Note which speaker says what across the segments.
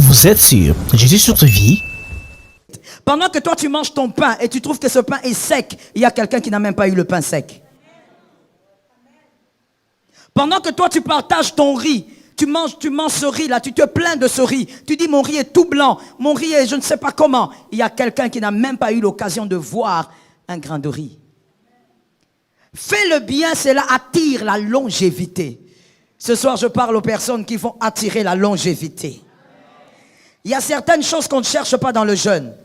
Speaker 1: Vous êtes sûr, Jésus sur ta vie?
Speaker 2: Pendant que toi tu manges ton pain et tu trouves que ce pain est sec, il y a quelqu'un qui n'a même pas eu le pain sec. Pendant que toi tu partages ton riz, tu manges ce riz là, tu te plains de ce riz, tu dis mon riz est tout blanc, mon riz est je ne sais pas comment. Il y a quelqu'un qui n'a même pas eu l'occasion de voir un grain de riz. Fais le bien, cela attire la longévité. Ce soir je parle aux personnes qui vont attirer la longévité. Il y a certaines choses qu'on ne cherche pas dans le jeûne.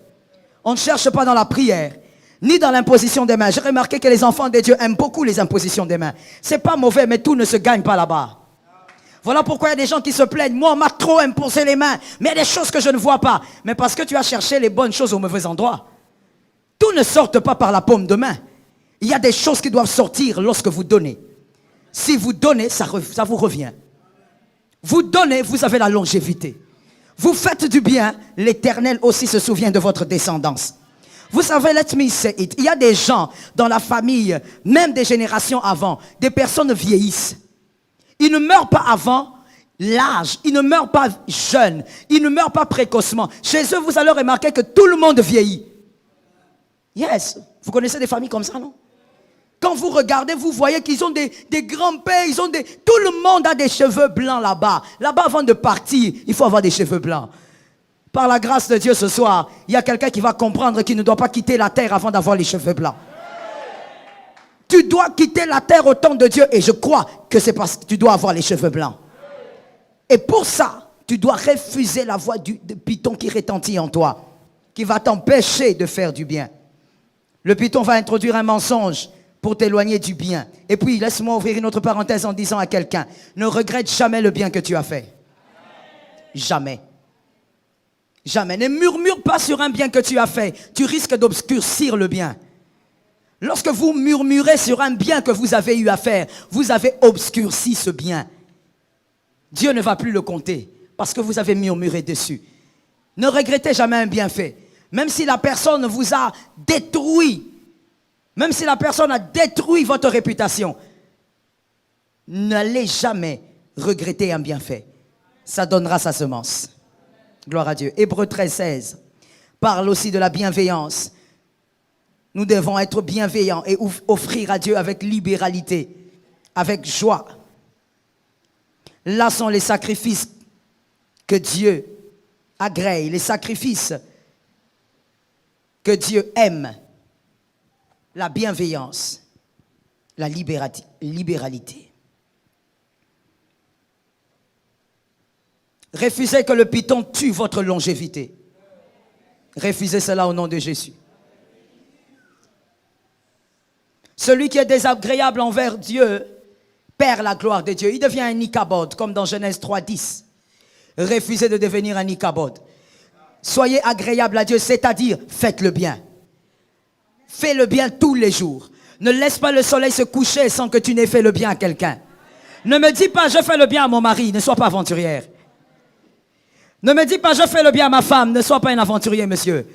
Speaker 2: On ne cherche pas dans la prière, ni dans l'imposition des mains. J'ai remarqué que les enfants de Dieu aiment beaucoup les impositions des mains. C'est pas mauvais, mais tout ne se gagne pas là-bas. Voilà pourquoi il y a des gens qui se plaignent. Moi, on m'a trop imposé les mains, mais il y a des choses que je ne vois pas. Mais parce que tu as cherché les bonnes choses au mauvais endroit. Tout ne sort pas par la paume de main. Il y a des choses qui doivent sortir lorsque vous donnez. Si vous donnez, ça vous revient. Vous donnez, vous avez la longévité. Vous faites du bien, l'Éternel aussi se souvient de votre descendance. Vous savez, let me say it, il y a des gens dans la famille, même des générations avant, des personnes vieillissent. Ils ne meurent pas avant l'âge, ils ne meurent pas jeunes, ils ne meurent pas précocement. Chez eux, vous allez remarquer que tout le monde vieillit. Yes, vous connaissez des familles comme ça, non? Quand vous regardez, vous voyez qu'ils ont des grands-pères, tout le monde a des cheveux blancs là-bas. Là-bas, avant de partir, il faut avoir des cheveux blancs. Par la grâce de Dieu, ce soir, il y a quelqu'un qui va comprendre qu'il ne doit pas quitter la terre avant d'avoir les cheveux blancs. Tu dois quitter la terre au temps de Dieu et je crois que c'est parce que tu dois avoir les cheveux blancs. Et pour ça, tu dois refuser la voix du python qui retentit en toi, qui va t'empêcher de faire du bien. Le python va introduire un mensonge pour t'éloigner du bien. Et puis, laisse-moi ouvrir une autre parenthèse en disant à quelqu'un, ne regrette jamais le bien que tu as fait. Jamais. Jamais. Ne murmure pas sur un bien que tu as fait. Tu risques d'obscurcir le bien. Lorsque vous murmurez sur un bien que vous avez eu à faire, vous avez obscurci ce bien. Dieu ne va plus le compter parce que vous avez murmuré dessus. Ne regrettez jamais un bienfait. Même si la personne vous a détruit, même si la personne a détruit votre réputation, n'allez jamais regretter un bienfait. Ça donnera sa semence. Gloire à Dieu. Hébreux 13:16 parle aussi de la bienveillance. Nous devons être bienveillants et offrir à Dieu avec libéralité, avec joie. Là sont les sacrifices que Dieu agrée, les sacrifices que Dieu aime. La bienveillance, la libéralité. Refusez que le python tue votre longévité. Refusez cela au nom de Jésus. Celui qui est désagréable envers Dieu perd la gloire de Dieu. Il devient un Ichabod, comme dans Genèse 3:10. Refusez de devenir un Ichabod. Soyez agréable à Dieu, c'est-à-dire faites le bien. Fais le bien tous les jours. Ne laisse pas le soleil se coucher sans que tu n'aies fait le bien à quelqu'un. Ne me dis pas je fais le bien à mon mari, ne sois pas aventurière. Ne me dis pas je fais le bien à ma femme, ne sois pas un aventurier, monsieur.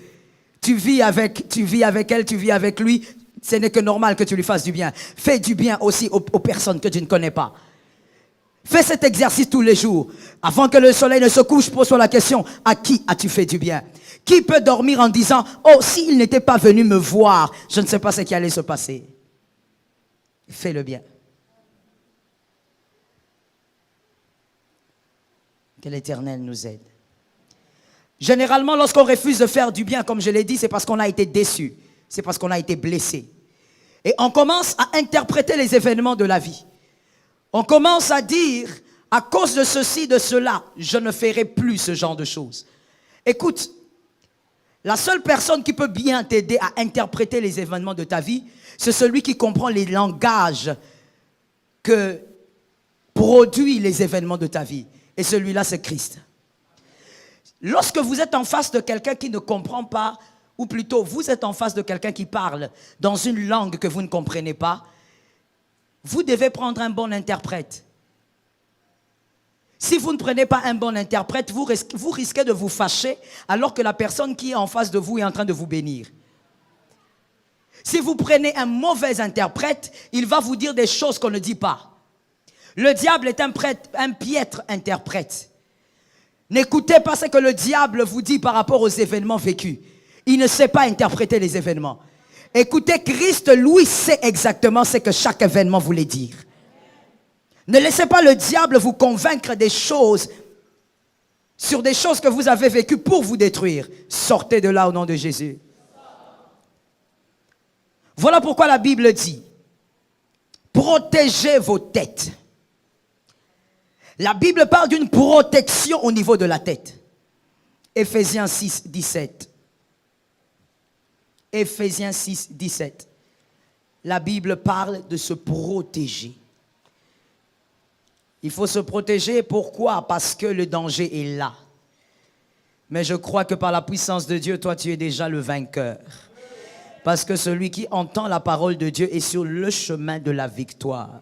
Speaker 2: Tu vis avec elle, tu vis avec lui, ce n'est que normal que tu lui fasses du bien. Fais du bien aussi aux personnes que tu ne connais pas. Fais cet exercice tous les jours. Avant que le soleil ne se couche, pose-toi la question, à qui as-tu fait du bien? Qui peut dormir en disant, oh, s'il n'était pas venu me voir, je ne sais pas ce qui allait se passer. Fais le bien. Que l'Éternel nous aide. Généralement, lorsqu'on refuse de faire du bien, comme je l'ai dit, c'est parce qu'on a été déçu. C'est parce qu'on a été blessé. Et on commence à interpréter les événements de la vie. On commence à dire, à cause de ceci, de cela, je ne ferai plus ce genre de choses. Écoute, la seule personne qui peut bien t'aider à interpréter les événements de ta vie, c'est celui qui comprend les langages que produit les événements de ta vie. Et celui-là, c'est Christ. Lorsque vous êtes en face de quelqu'un qui ne comprend pas, ou plutôt, vous êtes en face de quelqu'un qui parle dans une langue que vous ne comprenez pas, vous devez prendre un bon interprète. Si vous ne prenez pas un bon interprète, vous risquez de vous fâcher alors que la personne qui est en face de vous est en train de vous bénir. Si vous prenez un mauvais interprète, il va vous dire des choses qu'on ne dit pas. Le diable est un piètre interprète. N'écoutez pas ce que le diable vous dit par rapport aux événements vécus. Il ne sait pas interpréter les événements. Écoutez, Christ, lui, sait exactement ce que chaque événement voulait dire. Ne laissez pas le diable vous convaincre des choses, sur des choses que vous avez vécues pour vous détruire. Sortez de là au nom de Jésus. Voilà pourquoi la Bible dit, protégez vos têtes. La Bible parle d'une protection au niveau de la tête. Éphésiens 6, 17. Éphésiens 6, 17. La Bible parle de se protéger. Il faut se protéger, pourquoi? Parce que le danger est là. Mais je crois que par la puissance de Dieu, toi tu es déjà le vainqueur. Parce que celui qui entend la parole de Dieu est sur le chemin de la victoire.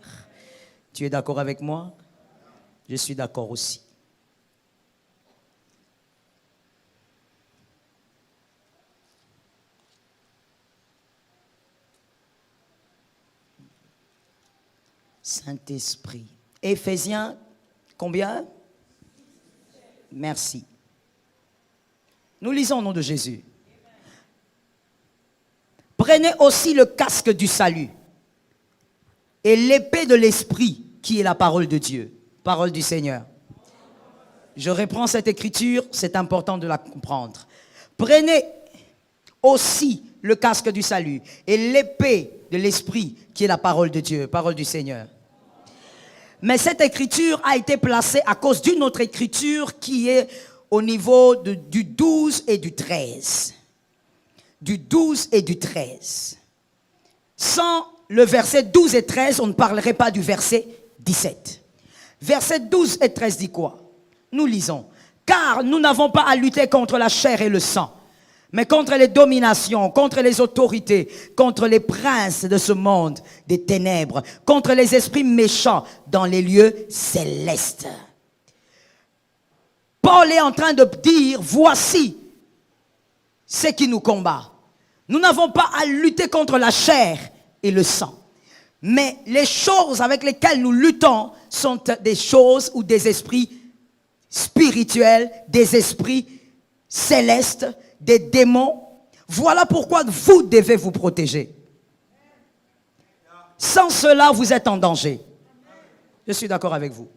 Speaker 2: Tu es d'accord avec moi? Je suis d'accord aussi. Saint-Esprit. Éphésiens, combien? Merci. Nous lisons au nom de Jésus. Prenez aussi le casque du salut et l'épée de l'esprit qui est la parole de Dieu, parole du Seigneur. Je reprends cette écriture, c'est important de la comprendre. Prenez aussi le casque du salut et l'épée de l'esprit qui est la parole de Dieu, parole du Seigneur. Mais cette écriture a été placée à cause d'une autre écriture qui est au niveau du 12 et du 13. Du 12 et du 13. Sans le verset 12 et 13, on ne parlerait pas du verset 17. Verset 12 et 13 dit quoi? Nous lisons. Car nous n'avons pas à lutter contre la chair et le sang, mais contre les dominations, contre les autorités, contre les princes de ce monde des ténèbres, contre les esprits méchants dans les lieux célestes. Paul est en train de dire, voici ce qui nous combat. Nous n'avons pas à lutter contre la chair et le sang. Mais les choses avec lesquelles nous luttons sont des choses ou des esprits spirituels, des esprits célestes, des démons. Voilà pourquoi vous devez vous protéger. Sans cela, vous êtes en danger. Je suis d'accord avec vous.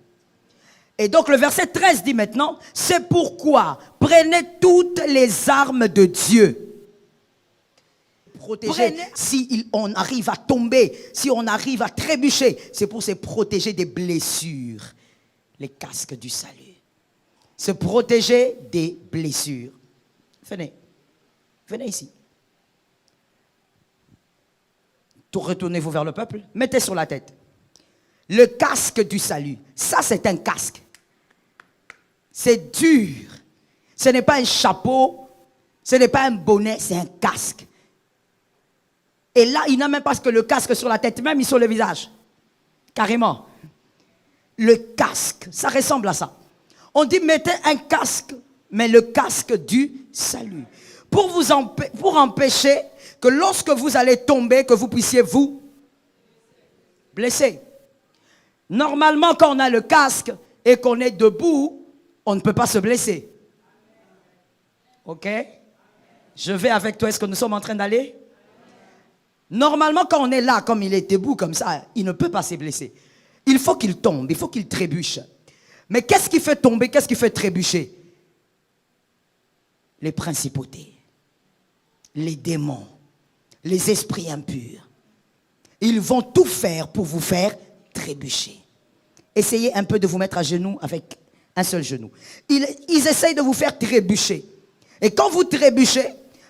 Speaker 2: Et donc le verset 13 dit maintenant, c'est pourquoi prenez toutes les armes de Dieu. Protéger, si on arrive à tomber, si on arrive à trébucher, c'est pour se protéger des blessures. Les casques du salut. Se protéger des blessures. Venez. Venez ici. Retournez-vous vers le peuple. Mettez sur la tête. Le casque du salut. Ça, c'est un casque. C'est dur. Ce n'est pas un chapeau. Ce n'est pas un bonnet. C'est un casque. Et là, il n'a même pas que le casque sur la tête. Même, il est sur le visage. Carrément. Le casque. Ça ressemble à ça. On dit, mettez un casque. Mais le casque du salut. Pour empêcher que lorsque vous allez tomber, que vous puissiez vous blesser. Normalement, quand on a le casque et qu'on est debout, on ne peut pas se blesser. Ok? Je vais avec toi. Est-ce que nous sommes en train d'aller? Normalement, quand on est là, comme il est debout comme ça, il ne peut pas se blesser. Il faut qu'il tombe, il faut qu'il trébuche. Mais qu'est-ce qui fait tomber? Qu'est-ce qui fait trébucher? Les principautés, les démons, les esprits impurs. Ils vont tout faire pour vous faire trébucher. Essayez un peu de vous mettre à genoux avec un seul genou. Ils essayent de vous faire trébucher. Et quand vous trébuchez,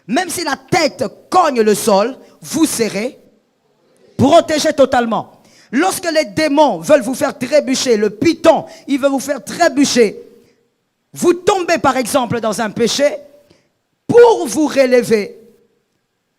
Speaker 2: même si la tête cogne le sol, vous serez protégé totalement. Lorsque les démons veulent vous faire trébucher, le python, il veut vous faire trébucher. Vous tombez par exemple dans un péché, pour vous relever,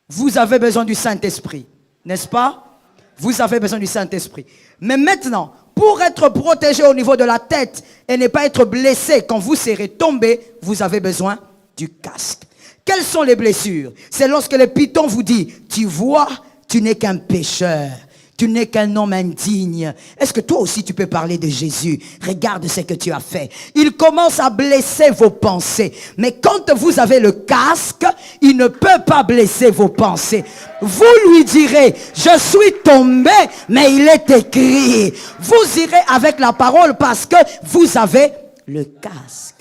Speaker 2: vous avez besoin du Saint-Esprit. N'est-ce pas? Vous avez besoin du Saint-Esprit. Mais maintenant, pour être protégé au niveau de la tête et ne pas être blessé quand vous serez tombé, vous avez besoin du casque. Quelles sont les blessures? C'est lorsque le python vous dit, tu vois, tu n'es qu'un pécheur. Tu n'es qu'un homme indigne. Est-ce que toi aussi tu peux parler de Jésus? Regarde ce que tu as fait. Il commence à blesser vos pensées. Mais quand vous avez le casque, il ne peut pas blesser vos pensées. Vous lui direz, je suis tombé, mais il est écrit. Vous irez avec la parole parce que vous avez le casque.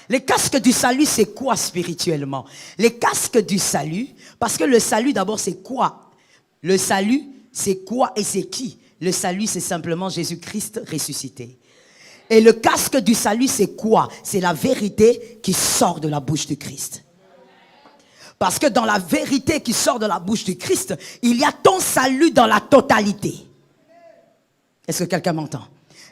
Speaker 2: Les casques du salut, c'est quoi spirituellement? Les casques du salut, parce que le salut d'abord c'est quoi? Le salut, c'est quoi et c'est qui? Le salut, c'est simplement Jésus-Christ ressuscité. Et le casque du salut, c'est quoi? C'est la vérité qui sort de la bouche du Christ. Parce que dans la vérité qui sort de la bouche du Christ, il y a ton salut dans la totalité. Est-ce que quelqu'un m'entend?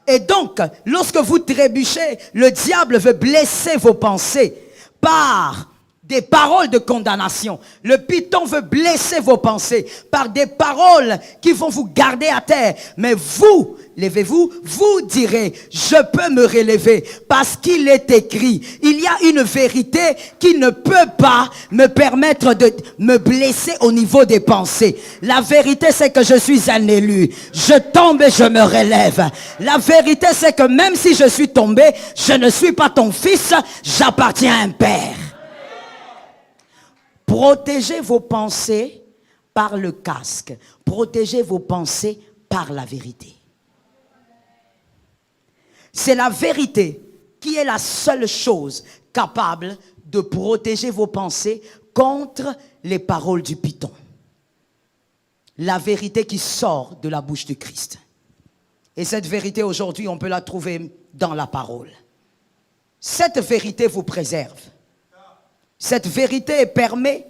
Speaker 2: Et donc, lorsque vous trébuchez, le diable veut blesser vos pensées par des paroles de condamnation. Le python veut blesser vos pensées par des paroles qui vont vous garder à terre. Mais vous, levez-vous, vous direz, je peux me relever parce qu'il est écrit. Il y a une vérité qui ne peut pas me permettre de me blesser au niveau des pensées. La vérité, c'est que je suis un élu. Je tombe et je me relève. La vérité, c'est que même si je suis tombé, je ne suis pas ton fils, j'appartiens à un père. Protégez vos pensées par le casque. Protégez vos pensées par la vérité. C'est la vérité qui est la seule chose capable de protéger vos pensées contre les paroles du python. La vérité qui sort de la bouche du Christ. Et cette vérité aujourd'hui, on peut la trouver dans la parole. Cette vérité vous préserve. Cette vérité permet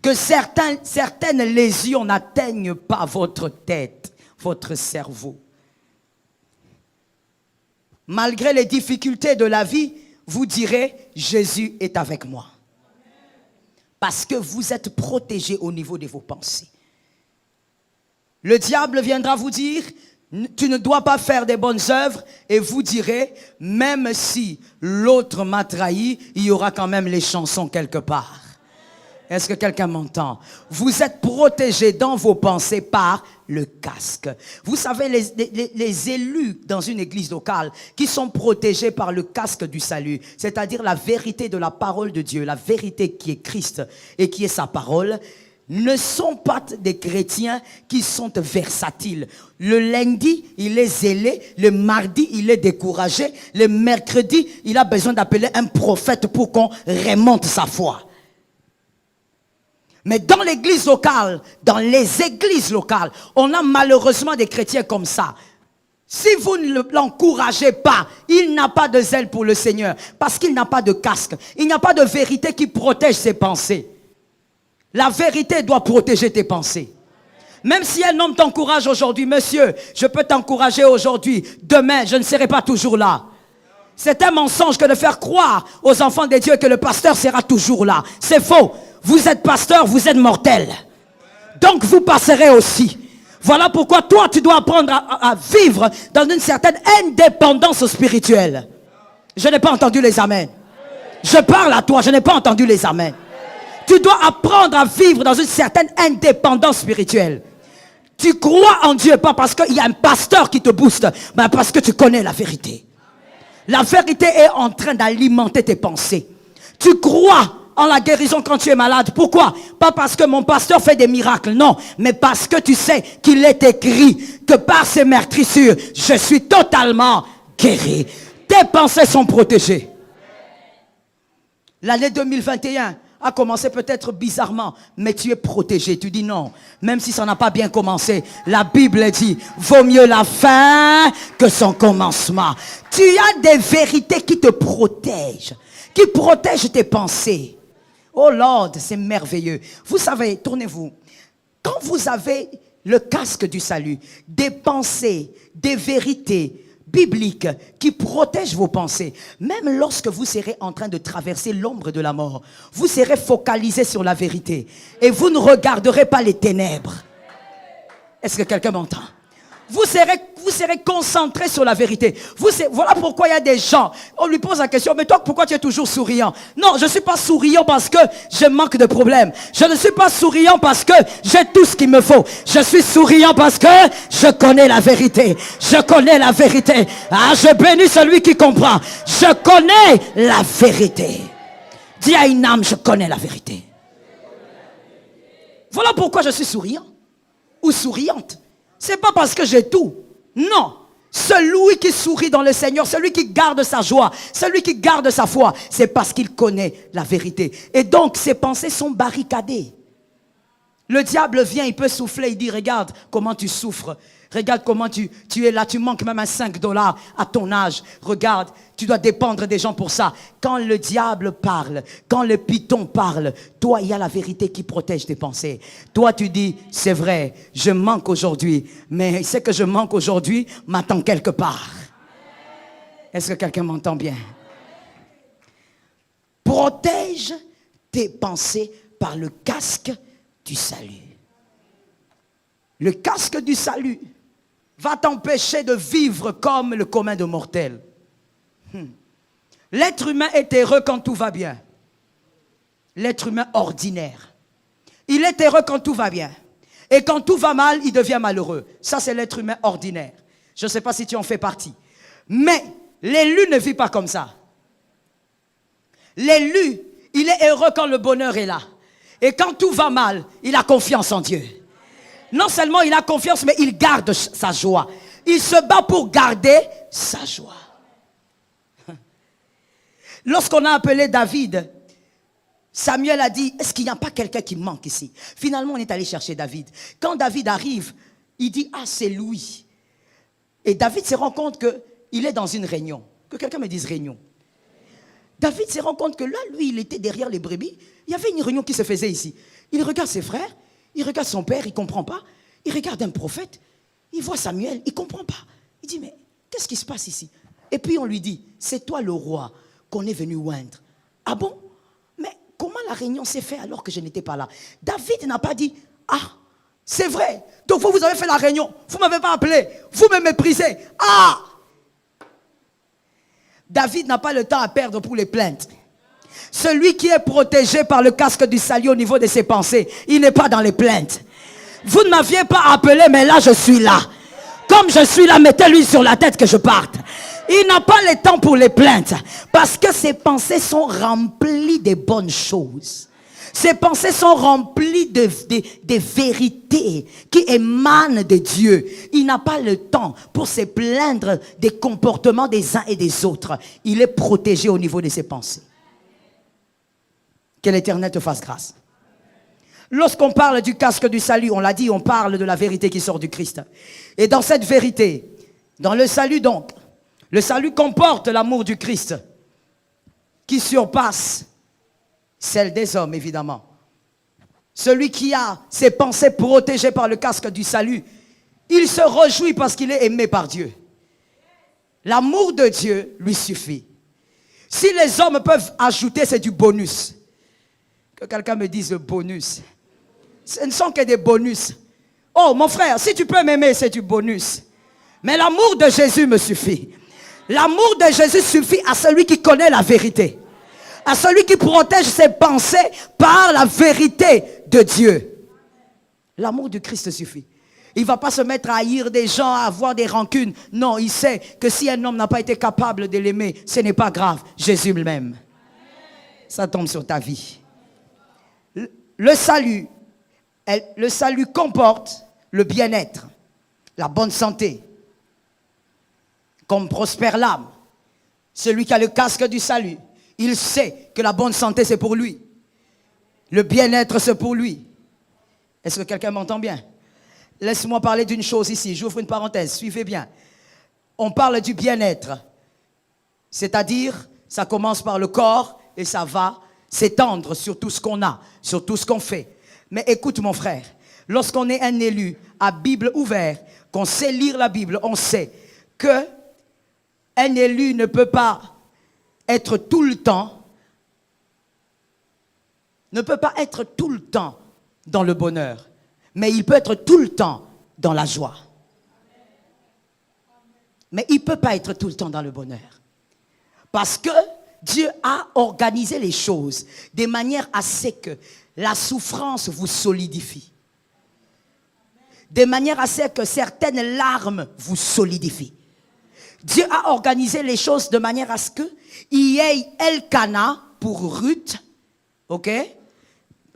Speaker 2: que certaines lésions n'atteignent pas votre tête, votre cerveau. Malgré les difficultés de la vie, vous direz, Jésus est avec moi. Parce que vous êtes protégé au niveau de vos pensées. Le diable viendra vous dire, tu ne dois pas faire des bonnes œuvres, et vous direz, même si l'autre m'a trahi, il y aura quand même les chansons quelque part. Est-ce que quelqu'un m'entend? Vous êtes protégé dans vos pensées par le casque. Vous savez, les élus dans une église locale qui sont protégés par le casque du salut, c'est-à-dire la vérité de la parole de Dieu, la vérité qui est Christ et qui est sa parole, ne sont pas des chrétiens qui sont versatiles. Le lundi, il est zélé. Le mardi, il est découragé. Le mercredi, il a besoin d'appeler un prophète pour qu'on remonte sa foi. Mais dans l'église locale, dans les églises locales, on a malheureusement des chrétiens comme ça. Si vous ne l'encouragez pas, il n'a pas de zèle pour le Seigneur. Parce qu'il n'a pas de casque. Il n'y a pas de vérité qui protège ses pensées. La vérité doit protéger tes pensées. Même si un homme t'encourage aujourd'hui, monsieur, je peux t'encourager aujourd'hui, demain, je ne serai pas toujours là. C'est un mensonge que de faire croire aux enfants de Dieu que le pasteur sera toujours là. C'est faux. Vous êtes pasteur, vous êtes mortel. Donc vous passerez aussi. Voilà pourquoi toi, tu dois apprendre à vivre dans une certaine indépendance spirituelle. Je n'ai pas entendu les amens. Je parle à toi, je n'ai pas entendu les amens. Tu dois apprendre à vivre dans une certaine indépendance spirituelle. Tu crois en Dieu, pas parce qu'il y a un pasteur qui te booste, mais parce que tu connais la vérité. La vérité est en train d'alimenter tes pensées. Tu crois en la guérison quand tu es malade. Pourquoi? Pas parce que mon pasteur fait des miracles, non. Mais parce que tu sais qu'il est écrit que par ses meurtrissures, je suis totalement guéri. Tes pensées sont protégées. L'année 2021 a commencé peut-être bizarrement, mais tu es protégé. Tu dis non, même si ça n'a pas bien commencé. La Bible dit, vaut mieux la fin que son commencement. Tu as des vérités qui te protègent, qui protègent tes pensées. Oh Lord, c'est merveilleux. Vous savez, tournez-vous. Quand vous avez le casque du salut, des pensées, des vérités bibliques qui protègent vos pensées, même lorsque vous serez en train de traverser l'ombre de la mort, vous serez focalisé sur la vérité et vous ne regarderez pas les ténèbres. Est-ce que quelqu'un m'entend? Vous serez concentré sur la vérité. Voilà pourquoi il y a des gens, on lui pose la question, mais toi, pourquoi tu es toujours souriant? Non, je ne suis pas souriant parce que je manque de problèmes. Je ne suis pas souriant parce que j'ai tout ce qu'il me faut. Je suis souriant parce que je connais la vérité. Je connais la vérité. Ah, je bénis celui qui comprend. Je connais la vérité. Dis à une âme, je connais la vérité. Voilà pourquoi je suis souriant ou souriante. C'est pas parce que j'ai tout. Non. Celui qui sourit dans le Seigneur, celui qui garde sa joie, celui qui garde sa foi, c'est parce qu'il connaît la vérité. Et donc, ses pensées sont barricadées. Le diable vient, il peut souffler, il dit, regarde comment tu souffres. Regarde comment tu es là, tu manques même à $5 à ton âge. Regarde, tu dois dépendre des gens pour ça. Quand le diable parle, quand le python parle, toi, il y a la vérité qui protège tes pensées. Toi, tu dis, c'est vrai, je manque aujourd'hui, mais ce que je manque aujourd'hui m'attend quelque part. Est-ce que quelqu'un m'entend bien? Protège tes pensées par le casque du salut. Le casque du salut va t'empêcher de vivre comme le commun de mortels. L'être humain est heureux quand tout va bien. L'être humain ordinaire. Il est heureux quand tout va bien. Et quand tout va mal, il devient malheureux. Ça, c'est l'être humain ordinaire. Je ne sais pas si tu en fais partie. Mais l'élu ne vit pas comme ça. L'élu, il est heureux quand le bonheur est là. Et quand tout va mal, il a confiance en Dieu. Non seulement il a confiance, mais il garde sa joie. Il se bat pour garder sa joie. Lorsqu'on a appelé David, Samuel a dit, est-ce qu'il n'y a pas quelqu'un qui manque ici? Finalement, on est allé chercher David. Quand David arrive, il dit, ah, c'est lui. Et David se rend compte qu'il est dans une réunion. Que quelqu'un me dise réunion. David se rend compte que là, lui, il était derrière les brebis. Il y avait une réunion qui se faisait ici. Il regarde ses frères, il regarde son père, il ne comprend pas. Il regarde un prophète, il voit Samuel, il ne comprend pas. Il dit, mais qu'est-ce qui se passe ici? Et puis on lui dit, c'est toi le roi qu'on est venu oindre. Ah bon? Mais comment la réunion s'est faite alors que je n'étais pas là? David n'a pas dit, ah, c'est vrai. Donc vous avez fait la réunion, vous ne m'avez pas appelé, vous me méprisez. Ah! David n'a pas le temps à perdre pour les plaintes. Celui qui est protégé par le casque du salut au niveau de ses pensées, il n'est pas dans les plaintes. Vous ne m'aviez pas appelé, mais là je suis là. Comme je suis là, mettez-lui sur la tête que je parte. Il n'a pas le temps pour les plaintes, parce que ses pensées sont remplies de bonnes choses. Ses pensées sont remplies de vérités qui émanent de Dieu. Il n'a pas le temps pour se plaindre des comportements des uns et des autres. Il est protégé au niveau de ses pensées. Que l'Éternel te fasse grâce. Lorsqu'on parle du casque du salut, on l'a dit, on parle de la vérité qui sort du Christ. Et dans cette vérité, dans le salut donc, le salut comporte l'amour du Christ qui surpasse celle des hommes, évidemment. Celui qui a ses pensées protégées par le casque du salut, il se réjouit parce qu'il est aimé par Dieu. L'amour de Dieu lui suffit. Si les hommes peuvent ajouter, c'est du bonus. Que quelqu'un me dise le bonus. Ce ne sont que des bonus. Oh, mon frère, si tu peux m'aimer, c'est du bonus. Mais l'amour de Jésus me suffit. L'amour de Jésus suffit à celui qui connaît la vérité. À celui qui protège ses pensées par la vérité de Dieu. L'amour du Christ suffit. Il ne va pas se mettre à haïr des gens, à avoir des rancunes. Non, il sait que si un homme n'a pas été capable de l'aimer, ce n'est pas grave. Jésus l'aime. Ça tombe sur ta vie. Le salut comporte le bien-être, la bonne santé. Comme prospère l'âme. Celui qui a le casque du salut, il sait que la bonne santé c'est pour lui. Le bien-être c'est pour lui. Est-ce que quelqu'un m'entend bien? Laisse-moi parler d'une chose ici, j'ouvre une parenthèse, suivez bien. On parle du bien-être, c'est-à-dire ça commence par le corps et ça va s'étendre sur tout ce qu'on a, sur tout ce qu'on fait. Mais écoute mon frère, lorsqu'on est un élu à Bible ouverte, qu'on sait lire la Bible, on sait que un élu ne peut pas être tout le temps, dans le bonheur, mais il peut être tout le temps dans la joie. Mais il ne peut pas être tout le temps dans le bonheur. Parce que Dieu a organisé les choses de manière à ce que la souffrance vous solidifie. De manière à ce que certaines larmes vous solidifient. Dieu a organisé les choses de manière à ce qu'il y ait Elkana pour Ruth, ok?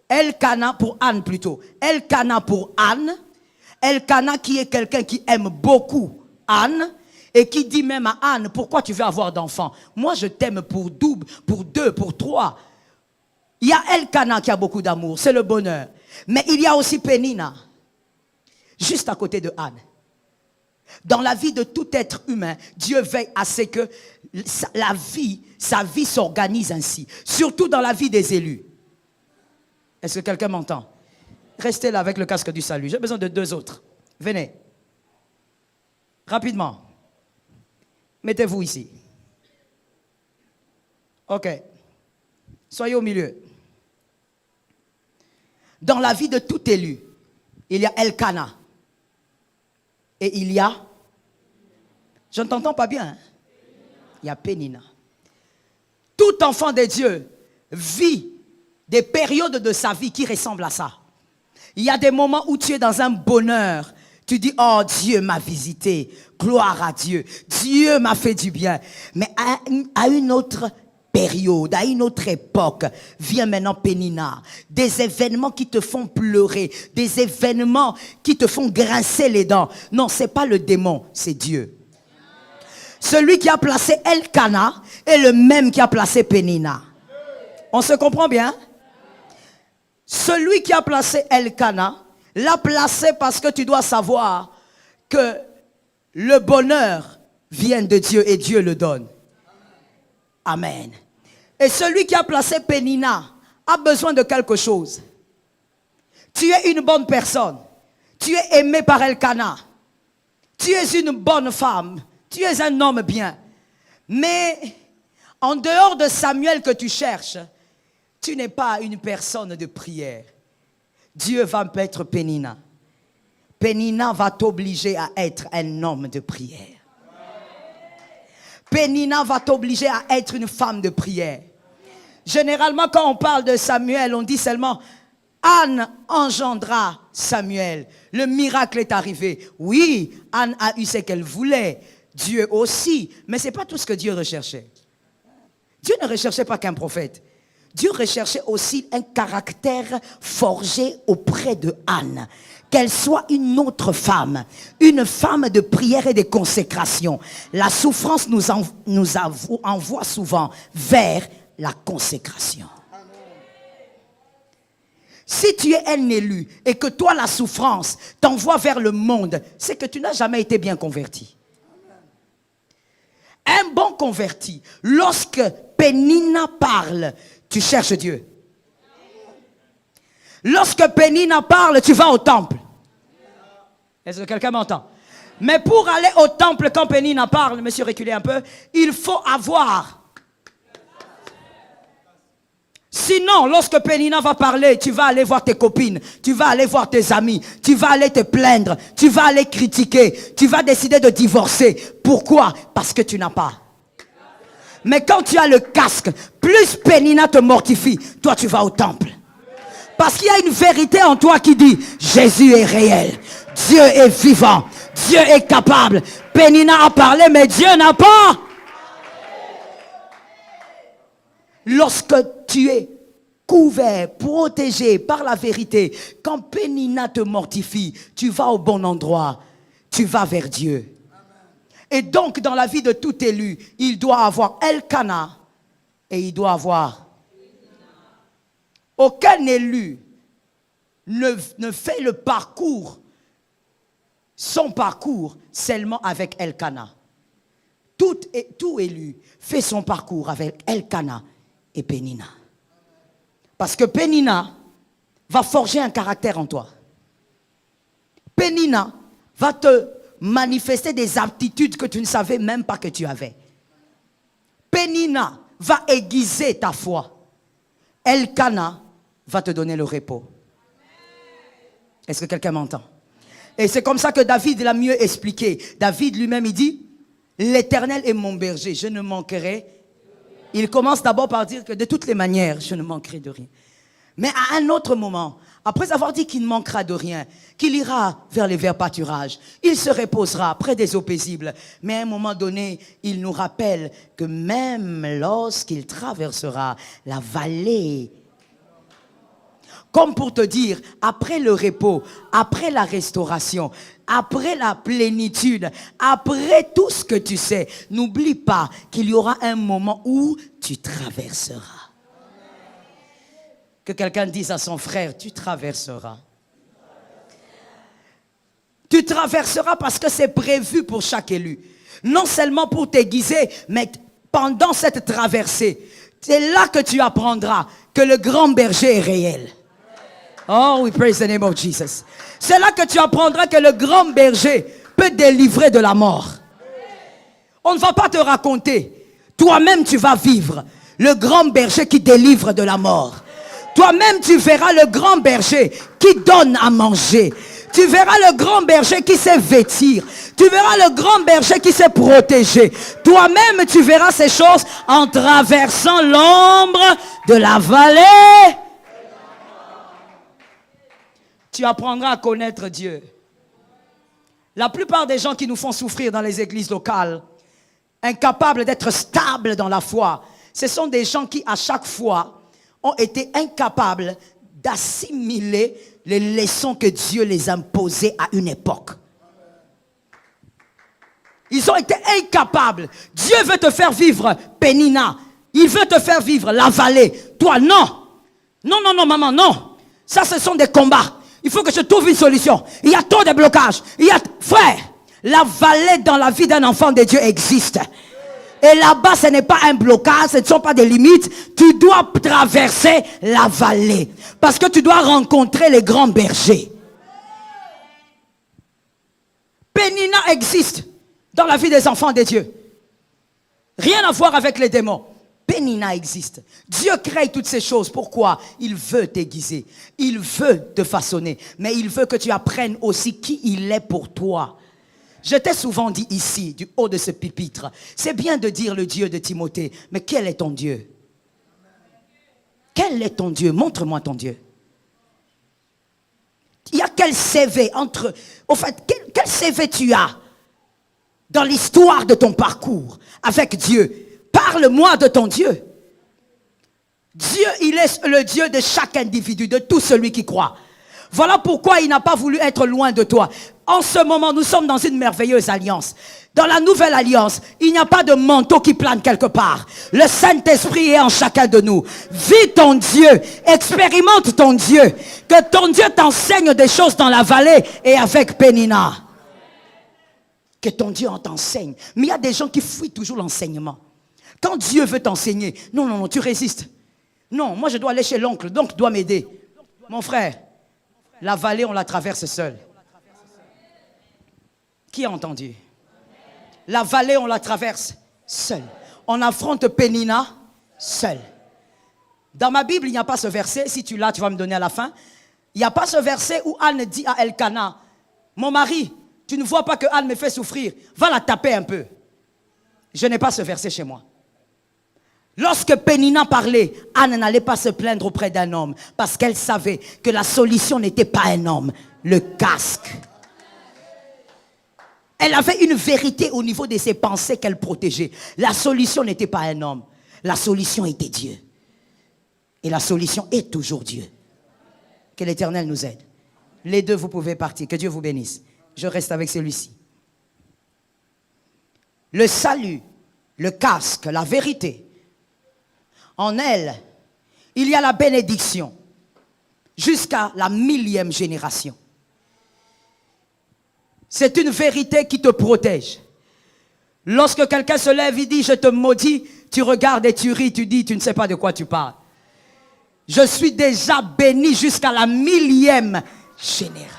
Speaker 2: Elkana pour Anne plutôt. Elkana pour Anne. Elkana qui est quelqu'un qui aime beaucoup Anne et qui dit même à Anne, pourquoi tu veux avoir d'enfants? Moi je t'aime pour double, pour deux, pour trois. Il y a Elkana qui a beaucoup d'amour, c'est le bonheur. Mais il y a aussi Pénina, juste à côté de Anne. Dans la vie de tout être humain, Dieu veille à ce que sa vie s'organise ainsi. Surtout dans la vie des élus. Est-ce que quelqu'un m'entend? Restez là avec le casque du salut. J'ai besoin de 2 autres. Venez. Rapidement. Mettez-vous ici. Ok. Soyez au milieu. Dans la vie de tout élu, il y a Elkana. Et il y a... Je ne t'entends pas bien. Hein? Il y a Pénina. Tout enfant de Dieu vit des périodes de sa vie qui ressemblent à ça. Il y a des moments où tu es dans un bonheur. Tu dis, oh Dieu m'a visité. Gloire à Dieu. Dieu m'a fait du bien. Mais à une autre période, à une autre époque, vient maintenant Pénina. Des événements qui te font pleurer. Des événements qui te font grincer les dents. Non, ce n'est pas le démon, c'est Dieu. Celui qui a placé Elkana est le même qui a placé Pénina. On se comprend bien? Celui qui a placé Elkana l'a placé parce que tu dois savoir que le bonheur vient de Dieu et Dieu le donne. Amen. Et celui qui a placé Pénina a besoin de quelque chose. Tu es une bonne personne. Tu es aimé par Elkana. Tu es une bonne femme. Tu es un homme bien. Mais en dehors de Samuel que tu cherches, tu n'es pas une personne de prière. Dieu va mettre Pénina. Pénina va t'obliger à être un homme de prière. Pénina va t'obliger à être une femme de prière. Généralement, quand on parle de Samuel, on dit seulement Anne engendra Samuel. Le miracle est arrivé. Oui, Anne a eu ce qu'elle voulait. Dieu aussi. Mais ce n'est pas tout ce que Dieu recherchait. Dieu ne recherchait pas qu'un prophète. Dieu recherchait aussi un caractère forgé auprès de Anne. Qu'elle soit une autre femme, une femme de prière et de consécration. La souffrance nous envoie souvent vers la consécration. Si tu es un élu et que toi la souffrance t'envoie vers le monde, c'est que tu n'as jamais été bien converti. Un bon converti, lorsque Pénina parle, tu cherches Dieu. Lorsque Pénina parle, tu vas au temple. Est-ce que quelqu'un m'entend? Mais pour aller au temple quand Pénina parle, monsieur reculez un peu, il faut avoir. Sinon, lorsque Pénina va parler, tu vas aller voir tes copines, tu vas aller voir tes amis, tu vas aller te plaindre, tu vas aller critiquer, tu vas décider de divorcer. Pourquoi? Parce que tu n'as pas. Mais quand tu as le casque, plus Pénina te mortifie, toi tu vas au temple. Parce qu'il y a une vérité en toi qui dit, Jésus est réel, Dieu est vivant, Dieu est capable. Pénina a parlé, mais Dieu n'a pas. Lorsque tu es couvert, protégé par la vérité, quand Pénina te mortifie, tu vas au bon endroit, tu vas vers Dieu. Et donc, dans la vie de tout élu, il doit avoir Elkana et il doit avoir... Aucun élu ne fait le parcours, son parcours, seulement avec Elkana. Tout élu fait son parcours avec Elkana et Pénina. Parce que Pénina va forger un caractère en toi. Pénina va te manifester des aptitudes que tu ne savais même pas que tu avais. Pénina va aiguiser ta foi. Elkana va te donner le repos. Est-ce que quelqu'un m'entend? Et c'est comme ça que David l'a mieux expliqué. David lui-même, il dit, L'Éternel est mon berger, je ne manquerai. Il commence d'abord par dire que de toutes les manières, je ne manquerai de rien. Mais à un autre moment, après avoir dit qu'il ne manquera de rien, qu'il ira vers les verts pâturages, il se reposera près des eaux paisibles. Mais à un moment donné, il nous rappelle que même lorsqu'il traversera la vallée, comme pour te dire, après le repos, après la restauration, après la plénitude, après tout ce que tu sais, n'oublie pas qu'il y aura un moment où tu traverseras. Que quelqu'un dise à son frère, tu traverseras. Tu traverseras parce que c'est prévu pour chaque élu. Non seulement pour t'aiguiser, mais pendant cette traversée, c'est là que tu apprendras que le grand berger est réel. Oh, we praise the name of Jesus. C'est là que tu apprendras que le grand berger peut délivrer de la mort. On ne va pas te raconter. Toi-même, tu vas vivre le grand berger qui délivre de la mort. Toi-même, tu verras le grand berger qui donne à manger. Tu verras le grand berger qui sait vêtir. Tu verras le grand berger qui sait protéger. Toi-même, tu verras ces choses en traversant l'ombre de la vallée. Tu apprendras à connaître Dieu. La plupart des gens qui nous font souffrir dans les églises locales, incapables d'être stables dans la foi, ce sont des gens qui, à chaque fois, ont été incapables d'assimiler les leçons que Dieu les a imposées à une époque. Ils ont été incapables. Dieu veut te faire vivre Pénina. Il veut te faire vivre la vallée. Toi, non. Non, non, non, maman, non. Ça, ce sont des combats. Il faut que je trouve une solution. Il y a trop de blocages. Frère, la vallée dans la vie d'un enfant de Dieu existe. Et là-bas, ce n'est pas un blocage, ce ne sont pas des limites. Tu dois traverser la vallée. Parce que tu dois rencontrer les grands bergers. Pénina existe dans la vie des enfants de Dieu. Rien à voir avec les démons. Pénina existe. Dieu crée toutes ces choses. Pourquoi? Il veut t'aiguiser. Il veut te façonner. Mais il veut que tu apprennes aussi qui il est pour toi. Je t'ai souvent dit ici, du haut de ce pupitre, c'est bien de dire le Dieu de Timothée, mais quel est ton Dieu? Quel est ton Dieu? Montre-moi ton Dieu. Il y a quel CV entre... Au fait, quel CV tu as dans l'histoire de ton parcours avec Dieu? Parle-moi de ton Dieu. Dieu, il est le Dieu de chaque individu, de tout celui qui croit. Voilà pourquoi il n'a pas voulu être loin de toi. En ce moment, nous sommes dans une merveilleuse alliance. Dans la nouvelle alliance, il n'y a pas de manteau qui plane quelque part. Le Saint-Esprit est en chacun de nous. Vis ton Dieu, expérimente ton Dieu. Que ton Dieu t'enseigne des choses dans la vallée et avec Pénina. Que ton Dieu en t'enseigne. Mais il y a des gens qui fuient toujours l'enseignement. Quand Dieu veut t'enseigner, non, non, non, tu résistes. Non, moi je dois aller chez l'oncle, donc doit m'aider. Mon frère, la vallée, on la traverse seul. Qui a entendu? La vallée, on la traverse seul. On affronte Pénina seul. Dans ma Bible, il n'y a pas ce verset. Si tu l'as, tu vas me donner à la fin. Il n'y a pas ce verset où Anne dit à Elkana, mon mari, tu ne vois pas que Anne me fait souffrir. Va la taper un peu. Je n'ai pas ce verset chez moi. Lorsque Pénina parlait, Anne n'allait pas se plaindre auprès d'un homme parce qu'elle savait que la solution n'était pas un homme, le casque. Elle avait une vérité au niveau de ses pensées qu'elle protégeait. La solution n'était pas un homme, la solution était Dieu. Et la solution est toujours Dieu. Que l'Éternel nous aide. Les deux, vous pouvez partir. Que Dieu vous bénisse. Je reste avec celui-ci. Le salut, le casque, la vérité. En elle, il y a la bénédiction jusqu'à la 1000e génération. C'est une vérité qui te protège. Lorsque quelqu'un se lève et dit « je te maudis », tu regardes et tu ris, tu dis « tu ne sais pas de quoi tu parles ». Je suis déjà béni jusqu'à la 1000e génération.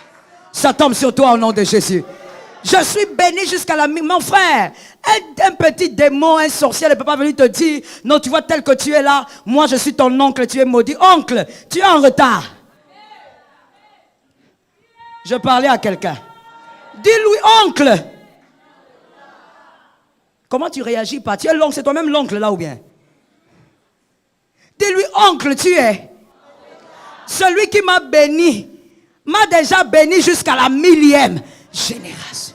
Speaker 2: Ça tombe sur toi au nom de Jésus. Je suis béni jusqu'à la... Mon frère, un petit démon, un sorcier ne peut pas venir te dire « non, tu vois tel que tu es là, moi je suis ton oncle, tu es maudit. » Oncle, tu es en retard. Je parlais à quelqu'un. Dis-lui, oncle, Comment tu réagis pas? Tu es l'oncle, c'est toi-même l'oncle là ou bien? Dis-lui, oncle, tu es. Celui qui m'a béni, m'a déjà béni jusqu'à la 1000e génération.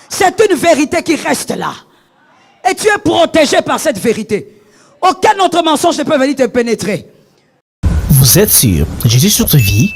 Speaker 2: C'est une vérité qui reste là. Et tu es protégé par cette vérité. Aucun autre mensonge ne peut venir te pénétrer.
Speaker 1: Vous êtes sur Jésus sur ta vie.